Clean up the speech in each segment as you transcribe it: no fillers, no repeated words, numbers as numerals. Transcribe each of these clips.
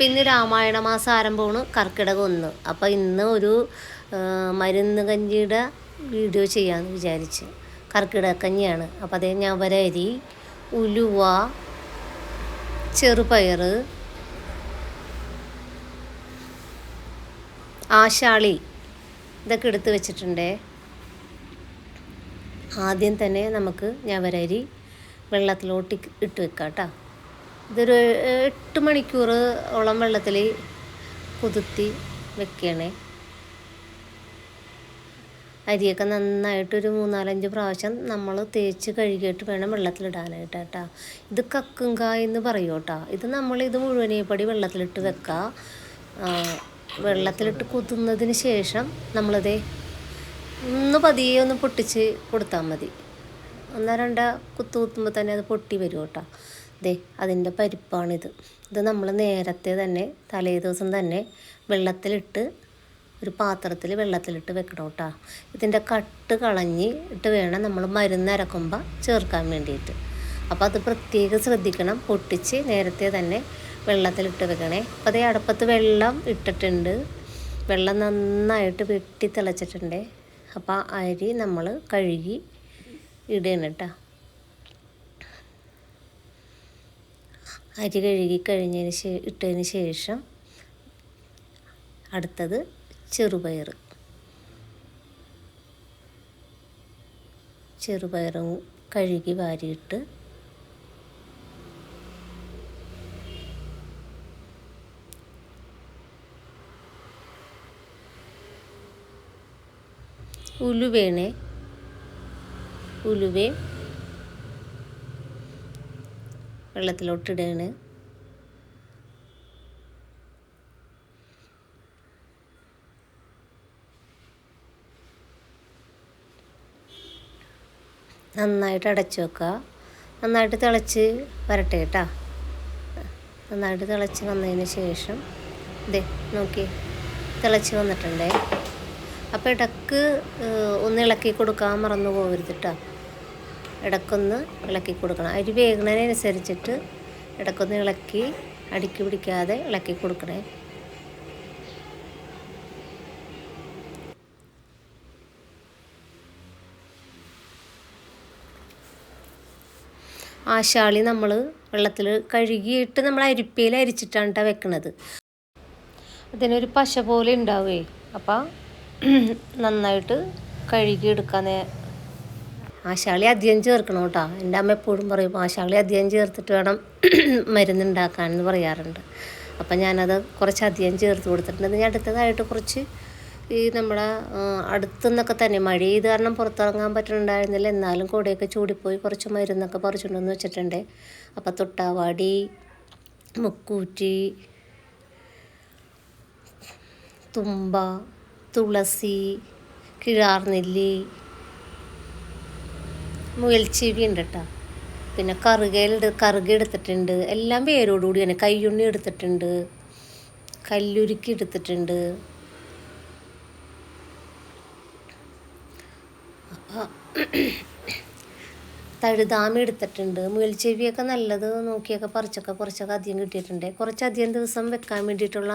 അപ്പം ഇന്ന് രാമായണ മാസം ആരംഭമാണ് കർക്കിടകം 1. അപ്പോൾ ഇന്ന് ഒരു മരുന്ന് കഞ്ഞിയുടെ വീഡിയോ ചെയ്യാമെന്ന് വിചാരിച്ച്. കർക്കിടകക്കഞ്ഞിയാണ്. അപ്പോൾ അതേ ഞവരരി, ഉലുവ, ചെറുപയർ, ആശാളി ഇതൊക്കെ എടുത്ത് വെച്ചിട്ടുണ്ട്. ആദ്യം തന്നെ നമുക്ക് ഞവരരി വെള്ളത്തിലോട്ട് ഇട്ട് വെക്കാം കേട്ടോ. ഇതൊരു 8 മണിക്കൂറോളം വെള്ളത്തിൽ കുതിർത്തി വെക്കണേ. അരിയൊക്കെ നന്നായിട്ടൊരു 3-4-5 പ്രാവശ്യം നമ്മൾ തേച്ച് കഴുകിയിട്ട് വേണം വെള്ളത്തിലിടാനായിട്ട് കേട്ടോ. ഇത് കക്കുങ്കായ എന്ന് പറയും കേട്ടോ. ഇത് മുഴുവനേപ്പടി വെള്ളത്തിലിട്ട് വെക്കുക. വെള്ളത്തിലിട്ട് കുതിർന്നതിന് ശേഷം നമ്മളിതേ പതിയെ ഒന്ന് പൊട്ടിച്ച് കൊടുത്താൽ മതി. 1-2 കുത്തുമ്പോൾ തന്നെ അത് പൊട്ടി വരും കേട്ടോ. അതിൻ്റെ പരിപ്പാണിത്. ഇത് നമ്മൾ നേരത്തെ തന്നെ തലേ ദിവസം തന്നെ വെള്ളത്തിലിട്ട് ഒരു പാത്രത്തിൽ വെള്ളത്തിലിട്ട് വെക്കണം കേട്ടോ. ഇതിൻ്റെ കട്ട് കളഞ്ഞിട്ട് വേണം നമ്മൾ മരുന്ന് അരക്കുമ്പോൾ ചേർക്കാൻ വേണ്ടിയിട്ട്. അപ്പോൾ അത് പ്രത്യേകം ശ്രദ്ധിക്കണം. പൊട്ടിച്ച് നേരത്തെ തന്നെ വെള്ളത്തിലിട്ട് വെക്കണേ. അപ്പോൾ അതേ അടുപ്പത്ത് വെള്ളം ഇട്ടിട്ടുണ്ട്. വെള്ളം നന്നായിട്ട് വെട്ടി തിളച്ചിട്ടുണ്ട്. അപ്പോൾ അരി നമ്മൾ കഴുകി ഇടണം കേട്ടോ. അരി കഴുകി ഇട്ടതിന് ശേഷം അടുത്തത് ചെറുപയറും കഴുകി വാരിയിട്ട് ഉലുവയും വെള്ളത്തിലോട്ടിടയാണ്. നന്നായിട്ട് അടച്ചു വെക്കുക. നന്നായിട്ട് തിളച്ച് വരട്ടെ കേട്ടോ. നന്നായിട്ട് തിളച്ച് വന്നതിന് ശേഷം നോക്കി തിളച്ച് വന്നിട്ടുണ്ടേ. അപ്പോൾ ഇടക്ക് ഒന്ന് ഇളക്കി കൊടുക്കാൻ മറന്നു പോകരുത് കേട്ടോ. ഇടക്കൊന്ന് ഇളക്കി കൊടുക്കണം. അരി വേകുന്നതിനനുസരിച്ചിട്ട് ഇടക്കൊന്ന് ഇളക്കി അടുക്കി പിടിക്കാതെ ഇളക്കി കൊടുക്കണേ. ആശാളി നമ്മൾ വെള്ളത്തിൽ കഴുകിയിട്ട് നമ്മൾ അരിപ്പയിൽ അരിച്ചിട്ടാണ് കേട്ടോ വെക്കണത്. അതിനൊരു പശ പോലെ ഉണ്ടാവേ. അപ്പോൾ നന്നായിട്ട് കഴുകിയെടുക്കാൻ ആശാളി അധികം ചേർക്കണം കേട്ടോ. എൻ്റെ അമ്മ എപ്പോഴും പറയും ആശാളി അധികം ചേർത്തിട്ട് വേണം മരുന്നുണ്ടാക്കാനെന്ന് പറയാറുണ്ട്. അപ്പം ഞാനത് കുറച്ചധികം ചേർത്ത് കൊടുത്തിട്ടുണ്ട്. ഞാൻ അടുത്തതായിട്ട് കുറച്ച് നമ്മുടെ അടുത്തുനിന്നൊക്കെ തന്നെ മഴ ചെയ്ത് കാരണം പുറത്തിറങ്ങാൻ പറ്റുന്നുണ്ടായിരുന്നില്ല. എന്നാലും കൂടെയൊക്കെ ചൂടിപ്പോയി കുറച്ച് മരുന്നൊക്കെ പറിച്ചുകൊണ്ടെന്ന് വെച്ചിട്ടുണ്ട്. അപ്പോൾ തൊട്ടാവാടി, മുക്കൂറ്റി, തുമ്പ, തുളസി, കിഴാർനെല്ലി, മുയൽച്ചീവി ഉണ്ട് കേട്ടോ. പിന്നെ കറുക എടുത്തിട്ടുണ്ട്. എല്ലാം വേരോടുകൂടി തന്നെ. കയ്യുണ്ണി എടുത്തിട്ടുണ്ട്, കല്ലുരുക്കി എടുത്തിട്ടുണ്ട്. തഴുതാമ എടുത്തിട്ടുണ്ട്. മുയൽച്ചെവിയൊക്കെ നല്ലത് നോക്കിയൊക്കെ കുറച്ചൊക്കെ അധികം കിട്ടിയിട്ടുണ്ട്. കുറച്ചധികം ദിവസം വെക്കാൻ വേണ്ടിയിട്ടുള്ള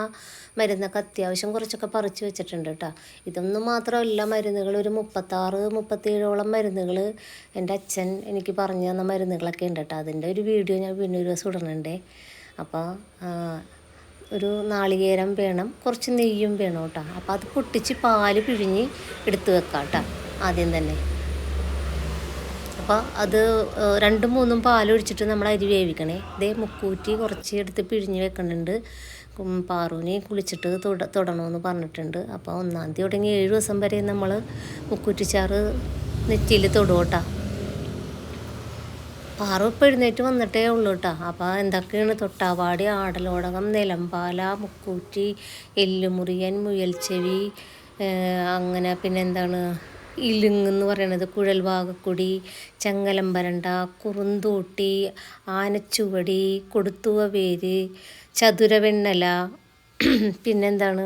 മരുന്നൊക്കെ അത്യാവശ്യം കുറച്ചൊക്കെ പറിച്ച് വെച്ചിട്ടുണ്ട് കേട്ടോ. ഇതൊന്നും മാത്രമല്ല മരുന്നുകൾ, ഒരു 36-37ഓളം മരുന്നുകൾ എൻ്റെ അച്ഛൻ എനിക്ക് പറഞ്ഞു തന്ന മരുന്നുകളൊക്കെ ഉണ്ട് കേട്ടോ. അതിൻ്റെ ഒരു വീഡിയോ ഞാൻ പിന്നെ ഒരു ദിവസം ഇടുന്നുണ്ട്. അപ്പോൾ ഒരു നാളികേരം വേണം, കുറച്ച് നെയ്യും വേണം കേട്ടോ. അപ്പോൾ അത് പൊട്ടിച്ച് പാല് പിഴിഞ്ഞ് എടുത്ത് വെക്കാം കേട്ടോ ആദ്യം തന്നെ. അപ്പോൾ അത് 2-3 പാലൊഴിച്ചിട്ട് നമ്മൾ അരി വേവിക്കണേ. മുക്കൂറ്റി കുറച്ച് എടുത്ത് പിഴിഞ്ഞ് വെക്കുന്നുണ്ട്. പാറുവിനെ കുളിച്ചിട്ട് തൊടണമെന്ന് പറഞ്ഞിട്ടുണ്ട്. അപ്പോൾ 1-ാം തീയതി തുടങ്ങി 7 ദിവസം വരെ നമ്മൾ മുക്കൂറ്റിച്ചാറ് നെറ്റിയിൽ തൊടും കേട്ടോ. പാറു ഇപ്പോൾ എഴുന്നേറ്റ് വന്നിട്ടേ ഉള്ളൂ കേട്ടോ. അപ്പോൾ എന്തൊക്കെയാണ് തൊട്ടാവാടി, ആടലോടകം, നിലമ്പാല, മുക്കൂറ്റി, എല്ലുമുറിയൻ, മുയൽച്ചെവി, അങ്ങനെ പിന്നെന്താണ് ഇലുങ്ങെന്ന് പറയണത്, കുഴൽവാകക്കൊടി, ചങ്ങലമ്പരണ്ട, കുറുന്തോട്ടി, ആനച്ചുവടി, കൊടുത്തുവ വേര്, ചതുരവെണ്ണല, പിന്നെന്താണ്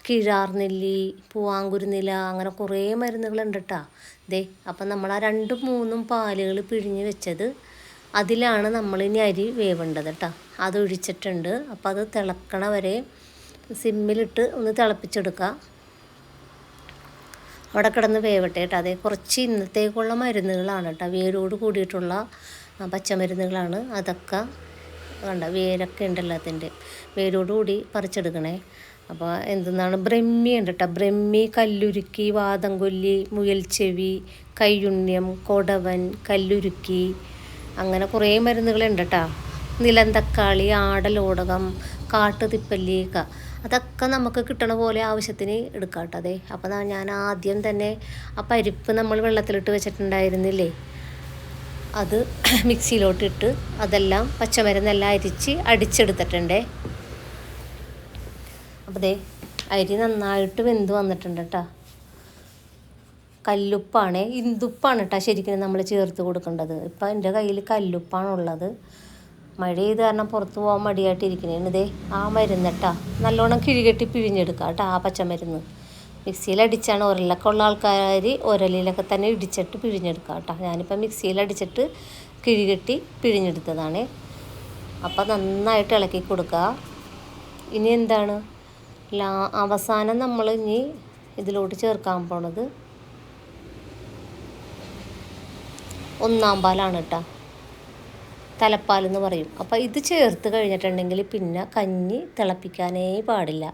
കിഴാർനെല്ലി, പൂവാങ്കുരുനില, അങ്ങനെ കുറേ മരുന്നുകളുണ്ട് കേട്ടോ. അപ്പം നമ്മൾ ആ 2-3 പാലുകൾ പിഴിഞ്ഞ് വെച്ചത് അതിലാണ് നമ്മൾ ഇനി അരി വേവേണ്ടത് കേട്ടോ. അത് ഒഴിച്ചിട്ടുണ്ട്. അപ്പോൾ അത് തിളക്കണ വരെ സിമ്മിലിട്ട് ഒന്ന് തിളപ്പിച്ചെടുക്കുക. അവിടെ കിടന്ന് വേവട്ടെ കേട്ടോ. അതേ കുറച്ച് ഇന്നത്തേക്കുള്ള മരുന്നുകളാണ് കേട്ടോ, വേരോട് കൂടിയിട്ടുള്ള പച്ചമരുന്നുകളാണ്. അതൊക്കെ വേണ്ട, വേരൊക്കെ ഉണ്ട് എല്ലാത്തിൻ്റെ, വേരോട് കൂടി പറിച്ചെടുക്കണേ. അപ്പോൾ എന്തെന്നാണ് ബ്രഹ്മി ഉണ്ട് കേട്ടോ. ബ്രഹ്മി, കല്ലുരുക്കി, വാദംകൊല്ലി, മുയൽച്ചെവി, കയ്യുണ്യം, കൊടവൻ, കല്ലുരുക്കി, അങ്ങനെ കുറേ മരുന്നുകളുണ്ട് കേട്ടോ. നിലന്തക്കാളി, ആടലോടകം, കാട്ടുതിപ്പല്ലിക്ക, അതൊക്കെ നമുക്ക് കിട്ടണ പോലെ ആവശ്യത്തിന് എടുക്കാം കേട്ടോ. അതെ, അപ്പോൾ ഞാൻ ആദ്യം തന്നെ ആ പരിപ്പ് നമ്മൾ വെള്ളത്തിലിട്ട് വെച്ചിട്ടുണ്ടായിരുന്നില്ലേ, അത് മിക്സിയിലോട്ടിട്ട് അതെല്ലാം പച്ചമരുന്നെല്ലാം അടിച്ചെടുത്തിട്ടുണ്ടേ. അപ്പോൾ ദേ അരി നന്നായിട്ട് വെന്ത് വന്നിട്ടുണ്ട് കേട്ടോ. കല്ലുപ്പാണ്, ഇന്ദുപ്പാണ് കേട്ടോ ശരിക്കും നമ്മൾ ചേർത്ത് കൊടുക്കേണ്ടത്. ഇപ്പം എൻ്റെ കയ്യിൽ കല്ലുപ്പാണുള്ളത്. മഴ ചെയ്ത് കാരണം പുറത്ത് പോകാൻ മടിയായിട്ടിരിക്കണേണ്. ഇതേ ആ മരുന്ന് കേട്ടോ, നല്ലോണം കിഴികെട്ടി പിഴിഞ്ഞെടുക്കുക കേട്ടോ. ആ പച്ചമരുന്ന് മിക്സിയിലടിച്ചാണ്, ഉരലൊക്കെ ഉള്ള ആൾക്കാർ ഉരലിലൊക്കെ തന്നെ ഇടിച്ചിട്ട് പിഴിഞ്ഞെടുക്കുക കേട്ടോ. ഞാനിപ്പോൾ മിക്സിയിലടിച്ചിട്ട് കിഴികെട്ടി പിഴിഞ്ഞെടുത്തതാണ്. അപ്പം നന്നായിട്ട് ഇളക്കി കൊടുക്കുക. ഇനി എന്താണ് അവസാനം നമ്മൾ ഇനി ഇതിലോട്ട് ചേർക്കാൻ പോണത് ഒന്നാം പാലാണ് കേട്ടോ, തലപ്പാലെന്ന് പറയും. അപ്പോൾ ഇത് ചേർത്ത് കഴിഞ്ഞിട്ടുണ്ടെങ്കിൽ പിന്നെ കഞ്ഞി തിളപ്പിക്കാനേ പാടില്ല.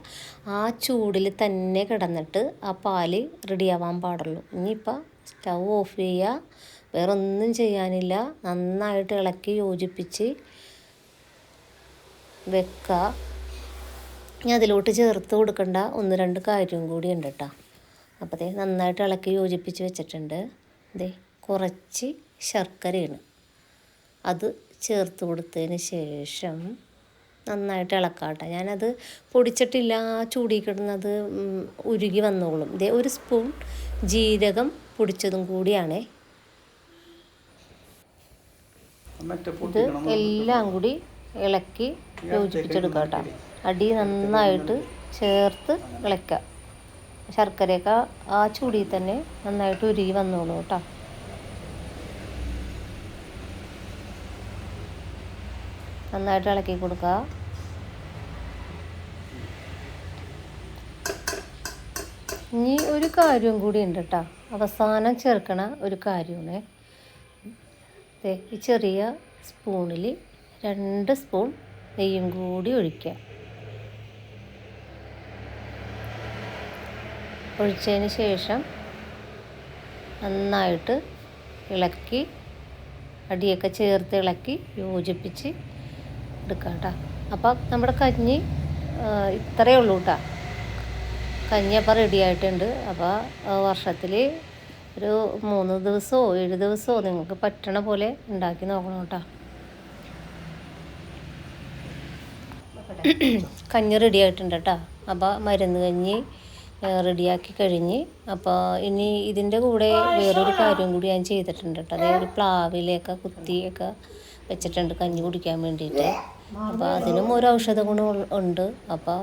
ആ ചൂടിൽ തന്നെ കിടന്നിട്ട് ആ പാല് റെഡിയാവാൻ പാടുള്ളൂ. ഇനിയിപ്പോൾ സ്റ്റൗ ഓഫ് ചെയ്യുക, വേറൊന്നും ചെയ്യാനില്ല. നന്നായിട്ട് ഇളക്കി യോജിപ്പിച്ച് വെക്കുക. ഇനി അതിലോട്ട് ചേർത്ത് കൊടുക്കേണ്ട 1-2 കാര്യം കൂടി ഉണ്ട് കേട്ടോ. അപ്പോൾ ദേ നന്നായിട്ട് ഇളക്കി യോജിപ്പിച്ച് വെച്ചിട്ടുണ്ട്. ദേ കുറച്ച് ശർക്കരയാണ്, അത് ചേർത്ത് കൊടുത്തതിന് ശേഷം നന്നായിട്ട് ഇളക്കാം കേട്ടോ. ഞാനത് പൊടിച്ചിട്ടില്ല, ചൂടി കിടന്നത് ഉരുകി വന്നോളും. ഇതേ 1 സ്പൂൺ ജീരകം പൊടിച്ചതും കൂടിയാണേ. ഇത് എല്ലാം കൂടി ഇളക്കി യോജിപ്പിച്ചെടുക്കാം കേട്ടോ. അടി നന്നായിട്ട് ചേർത്ത് ഇളക്കുക. ശർക്കരയൊക്കെ ആ ചൂടിൽ തന്നെ നന്നായിട്ട് ഉരുകി വന്നോളൂ കേട്ടോ. നന്നായിട്ട് ഇളക്കി കൊടുക്കുക. ഇനി ഒരു കാര്യം കൂടി ഉണ്ട് കേട്ടോ, അവസാനം ചേർക്കണ ഒരു കാര്യമാണ്. ഈ ചെറിയ സ്പൂണിൽ 2 സ്പൂൺ നെയ്യും കൂടി ഒഴിക്കുക. ഒഴിച്ചതിന് ശേഷം നന്നായിട്ട് ഇളക്കി അടിയൊക്കെ ചേർത്ത് ഇളക്കി യോജിപ്പിച്ച് എടുക്കാം കേട്ടോ. അപ്പോൾ നമ്മുടെ കഞ്ഞി ഇത്രയേ ഉള്ളൂ കേട്ടോ. കഞ്ഞി അപ്പോൾ റെഡി ആയിട്ടുണ്ട്. അപ്പോൾ വർഷത്തിൽ ഒരു 3 ദിവസമോ 7 ദിവസമോ നിങ്ങൾക്ക് പറ്റണ പോലെ ഉണ്ടാക്കി നോക്കണം കേട്ടോ. കഞ്ഞി റെഡി ആയിട്ടുണ്ട് കേട്ടോ. അപ്പോൾ മരുന്ന് കഞ്ഞി റെഡിയാക്കി കഴിഞ്ഞ്, അപ്പോൾ ഇനി ഇതിൻ്റെ കൂടെ വേറൊരു കാര്യം കൂടി ഞാൻ ചെയ്തിട്ടുണ്ട് കേട്ടോ. അതായത് പ്ലാവിലേക്ക് കുത്തിയൊക്കെ വെച്ചിട്ടുണ്ട് കഞ്ഞി കുടിക്കാൻ വേണ്ടിയിട്ട്. അപ്പോൾ അതിനും ഒരു ഔഷധ ഗുണം ഉണ്ട്. അപ്പോൾ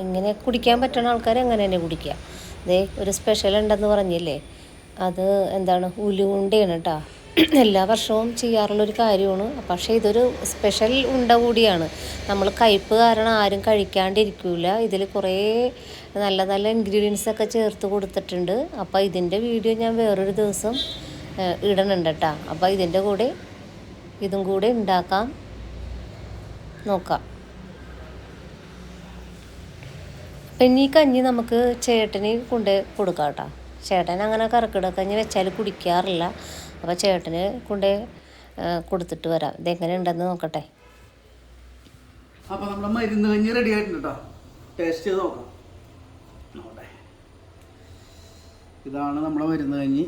ഇങ്ങനെ കുടിക്കാൻ പറ്റുന്ന ആൾക്കാർ അങ്ങനെ തന്നെ കുടിക്കുക. അതേ ഒരു സ്പെഷ്യൽ ഉണ്ടെന്ന് പറഞ്ഞില്ലേ, അത് എന്താണ് ഉലുണ്ടയാണ് കേട്ടോ. എല്ലാ വർഷവും ചെയ്യാറുള്ളൊരു കാര്യമാണ്. പക്ഷേ ഇതൊരു സ്പെഷ്യൽ ഉണ്ട കൂടിയാണ്. നമ്മൾ കയ്പ്പ് കാരണം ആരും കഴിക്കാണ്ടിരിക്കില്ല. ഇതിൽ കുറേ നല്ല നല്ല ഇൻഗ്രീഡിയൻസൊക്കെ ചേർത്ത് കൊടുത്തിട്ടുണ്ട്. അപ്പോൾ ഇതിൻ്റെ വീഡിയോ ഞാൻ വേറൊരു ദിവസം ഇടണുണ്ട് കേട്ടോ. അപ്പോൾ ഇതിൻ്റെ കൂടെ ഇതും കൂടെ ഉണ്ടാക്കാം നോക്കാം. പിന്നെ ഈ കഞ്ഞി നമുക്ക് ചേട്ടന് കൊണ്ട് കൊടുക്കാം കേട്ടോ. ചേട്ടൻ അങ്ങനെ കറക്കിടക്കഞ്ഞി വെച്ചാൽ കുടിക്കാറില്ല. അപ്പോൾ ചേട്ടന് കൊണ്ട് കൊടുത്തിട്ട് വരാം. ഇതെങ്ങനെ ഉണ്ടെന്ന് നോക്കട്ടെ. അപ്പോൾ നമ്മുടെ മരുന്ന് കഞ്ഞി റെഡി ആയിട്ടുണ്ട് കേട്ടോ. ടേസ്റ്റ് ചെയ്ത് നോക്കാം. ഇതാണ് നമ്മുടെ മരുന്ന് കഞ്ഞി.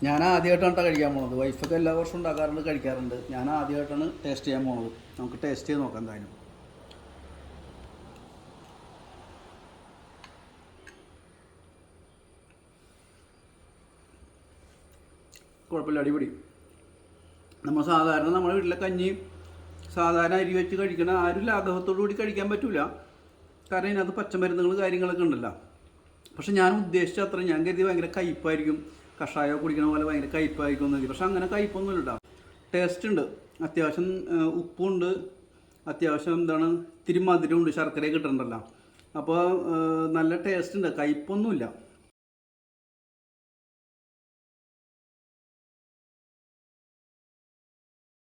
ഞാൻ ആദ്യമായിട്ടാണ് കേട്ടോ കഴിക്കാൻ പോണത്. വൈഫൊക്കെ എല്ലാ വർഷവും ഉണ്ടാക്കാറുണ്ട്, കഴിക്കാറുണ്ട്. ഞാൻ ആദ്യമായിട്ടാണ് ടേസ്റ്റ് ചെയ്യാൻ പോണത്. നമുക്ക് ടേസ്റ്റ് ചെയ്ത് നോക്കാം എന്തായാലും. കുഴപ്പമില്ല, അടിപൊളി. നമ്മുടെ വീട്ടിലെ കഞ്ഞി സാധാരണ അരി വെച്ച് കഴിക്കണ ആരും ലാഘവത്തോടു കൂടി കഴിക്കാൻ പറ്റില്ല. കാരണം ഇതിനകത്ത് പച്ചമരുന്നുകൾ കാര്യങ്ങളൊക്കെ ഉണ്ടല്ലോ. പക്ഷെ ഞാൻ ഉദ്ദേശിച്ച അത്ര, ഞാൻ കരുതി ഭയങ്കര കയ്പ്പായിരിക്കും, കഷായം കുടിക്കണ പോലെ ഭയങ്കര കയ്പ്പായിരിക്കും എന്ന് കരുതി. പക്ഷെ അങ്ങനെ കയ്പ്പൊന്നുമില്ല കേട്ടോ. ടേസ്റ്റ് ഉണ്ട്. അത്യാവശ്യം ഉപ്പുണ്ട്, അത്യാവശ്യം എന്താണ് ഇത്തിരി മധുരമുണ്ട്, ശർക്കരയൊക്കെ ഇട്ടിട്ടുണ്ടല്ലോ. അപ്പോൾ നല്ല ടേസ്റ്റ് ഉണ്ട്, കയ്പൊന്നുമില്ല.